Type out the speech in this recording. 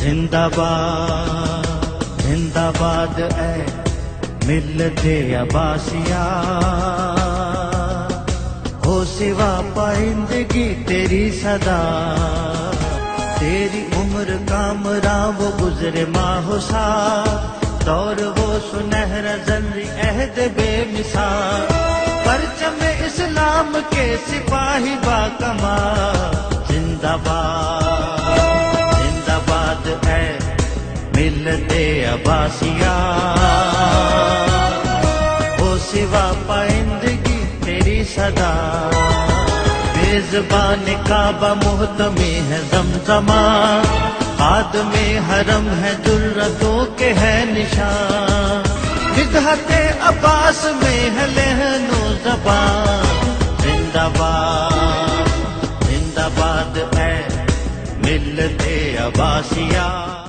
زندہ باد زندہ باد اے ملت عباسیہ، ہو سوا پائندگی تیری صدا، تیری عمر کامراں وہ گزرے ماہ و سال، دور وہ سنہرا زرعی عہد بے مثال، پرچم اسلام کے سپاہی با کمال، زندہ باد اے ملت عباسیہ، ہو سوا پائندگی تیری صدا، بے زبان کعبہ محتمی ہے زمزمہ، خادم حرم ہے جرتوں کے ہے نشان، مدحت عباس میں ہے لحن و زبان، زندہ باد اے ملت عباسیہ۔